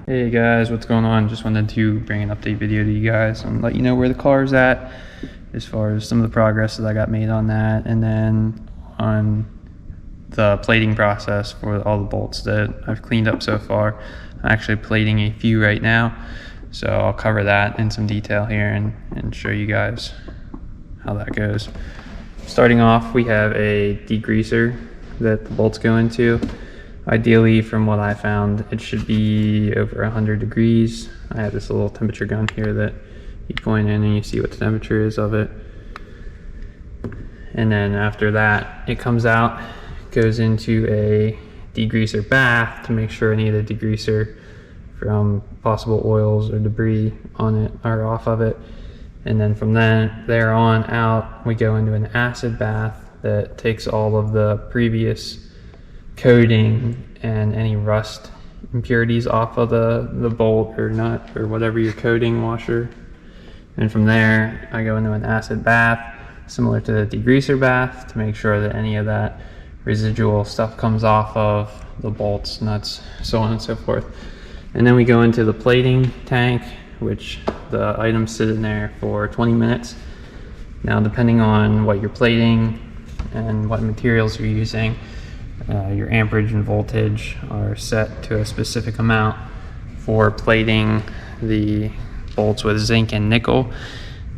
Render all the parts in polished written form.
Hey guys, what's going on? Just wanted to bring an update video to you guys and let you know where the car is at as far as some of the progress that I got made on that, and then on the plating process for all the bolts that I've cleaned up so far. I'm actually plating a few right now, so I'll cover that in some detail here and show you guys how that goes. Starting off, we have a degreaser that the bolts go into. Ideally, from what I found, it should be over 100 degrees. I have this little temperature gun here that you point in and you see what the temperature is of it. And then after that, it comes out, goes into a degreaser bath to make sure any of the degreaser from possible oils or debris on it are off of it. And then from there on out, we go into an acid bath that takes all of the previous coating and any rust impurities off of the bolt or nut or whatever your coating washer. And from there, I go into an acid bath similar to the degreaser bath to make sure that any of that residual stuff comes off of the bolts, nuts, so on and so forth. And then we go into the plating tank, which the items sit in there for 20 minutes. Now, depending on what you're plating and what materials you're using, your amperage and voltage are set to a specific amount. For plating the bolts with zinc and nickel,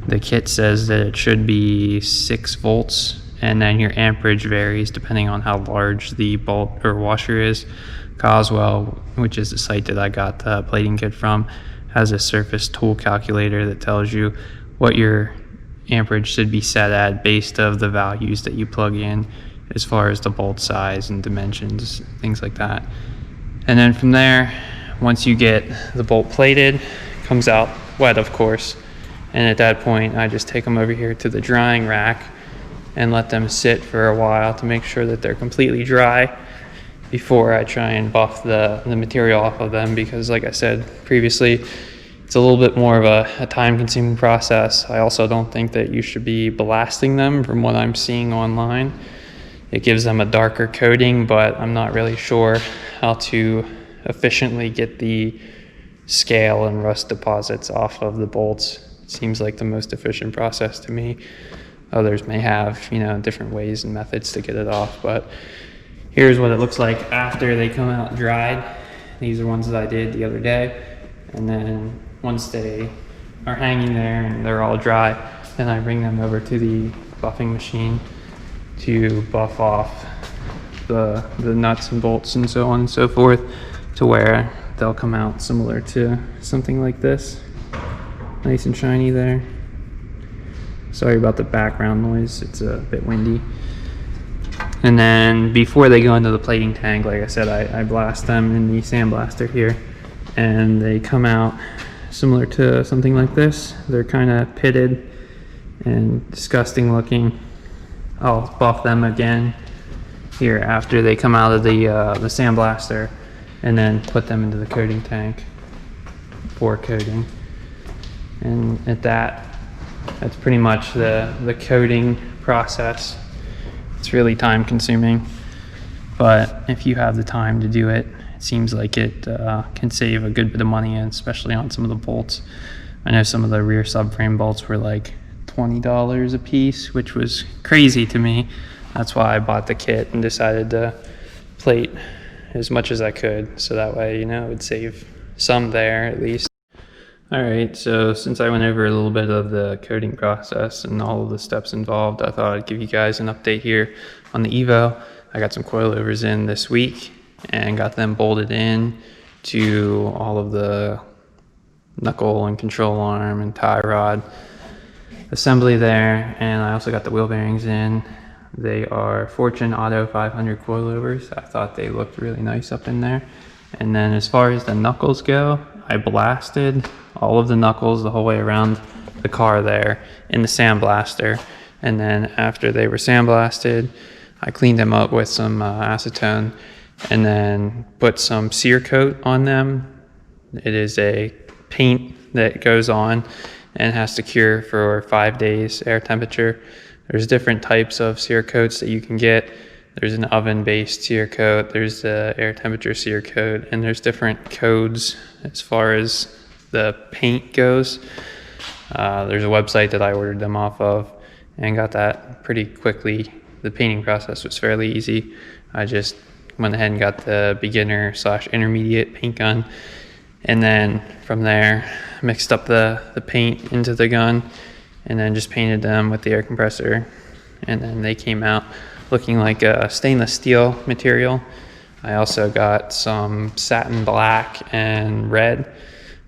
the kit says that it should be 6 volts, and then your amperage varies depending on how large the bolt or washer is. Coswell, which is the site that I got the plating kit from, has a surface tool calculator that tells you what your amperage should be set at based of the values that you plug in as far as the bolt size and dimensions, things like that. And then from there, once you get the bolt plated, it comes out wet, of course. And at that point, I just take them over here to the drying rack and let them sit for a while to make sure that they're completely dry before I try and buff the material off of them, because like I said previously, it's a little bit more of a time-consuming process. I also don't think that you should be blasting them from what I'm seeing online. It gives them a darker coating, but I'm not really sure how to efficiently get the scale and rust deposits off of the bolts. It seems like the most efficient process to me. Others may have, different ways and methods to get it off, but here's what it looks like after they come out dried. These are ones that I did the other day. And then once they are hanging there and they're all dry, then I bring them over to the buffing machine to buff off the nuts and bolts and so on and so forth, to where they'll come out similar to something like this. Nice and shiny there. Sorry about the background noise, it's a bit windy. And then before they go into the plating tank, like I said, I blast them in the sandblaster here, and they come out similar to something like this. They're kind of pitted and disgusting looking. I'll buff them again here after they come out of the sandblaster, and then put them into the coating tank for coating. And at that's pretty much the coating process. It's really time consuming, but if you have the time to do it, it seems like it can save a good bit of money, and especially on some of the bolts. I know some of the rear subframe bolts were like $20 a piece, which was crazy to me. That's why I bought the kit and decided to plate as much as I could, so that way, it would save some there at least. Alright, so since I went over a little bit of the coating process and all of the steps involved, I thought I'd give you guys an update here on the Evo. I got some coilovers in this week and got them bolted in to all of the knuckle and control arm and tie rod assembly there, and I also got the wheel bearings in. They are Fortune Auto 500 coilovers. I thought they looked really nice up in there. And then as far as the knuckles go, I blasted all of the knuckles the whole way around the car there in the sandblaster. And then after they were sandblasted, I cleaned them up with some acetone and then put some Cere Coat on them. It is a paint that goes on and has to cure for 5 days air temperature. There's different types of Cere Coats that you can get. There's an oven-based sear coat, there's the air temperature sear coat, and there's different codes as far as the paint goes. There's a website that I ordered them off of and got that pretty quickly. The painting process was fairly easy. I just went ahead and got the beginner/intermediate paint gun, and then from there mixed up the paint into the gun and then just painted them with the air compressor, and then they came out looking like a stainless steel material. I also got some satin black and red.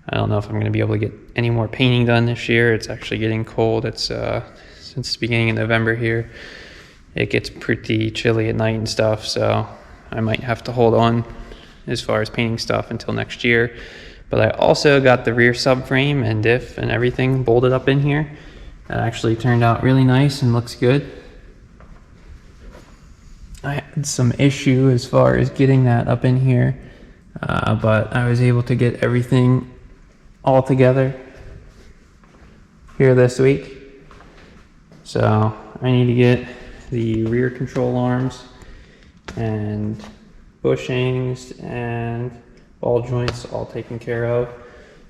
I don't know if I'm going to be able to get any more painting done this year. It's actually getting cold. It's since the beginning of November here, it gets pretty chilly at night and stuff, so I might have to hold on as far as painting stuff until next year. But I also got the rear subframe and diff and everything bolted up in here. That actually turned out really nice and looks good. I had some issue as far as getting that up in here, but I was able to get everything all together here this week. So I need to get the rear control arms and bushings and ball joints all taken care of.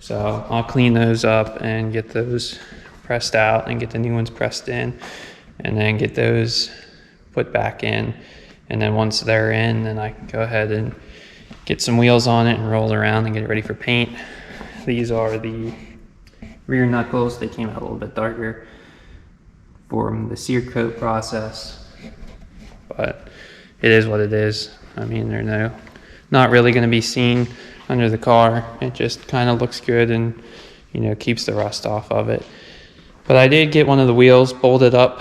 So I'll clean those up and get those pressed out and get the new ones pressed in, and then get those put back in. And then once they're in, then I can go ahead and get some wheels on it and roll around and get it ready for paint. These are the rear knuckles. They came out a little bit darker from the sear coat process, but it is what it is. I mean, they're not really going to be seen under the car. It just kind of looks good and, you know, keeps the rust off of it. But I did get one of the wheels bolted up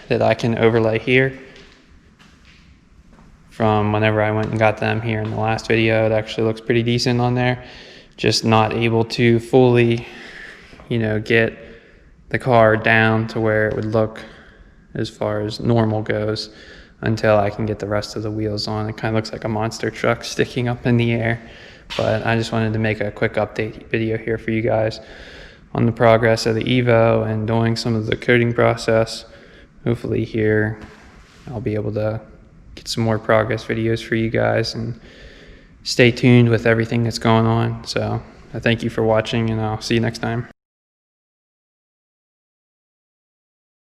that I can overlay here from whenever I went and got them here in the last video. It actually looks pretty decent on there. Just not able to fully, you know, get the car down to where it would look as far as normal goes until I can get the rest of the wheels on. It kind of looks like a monster truck sticking up in the air. But I just wanted to make a quick update video here for you guys on the progress of the Evo and doing some of the coating process. Hopefully here I'll be able to get some more progress videos for you guys, and stay tuned with everything that's going on. So I thank you for watching, and I'll see you next time.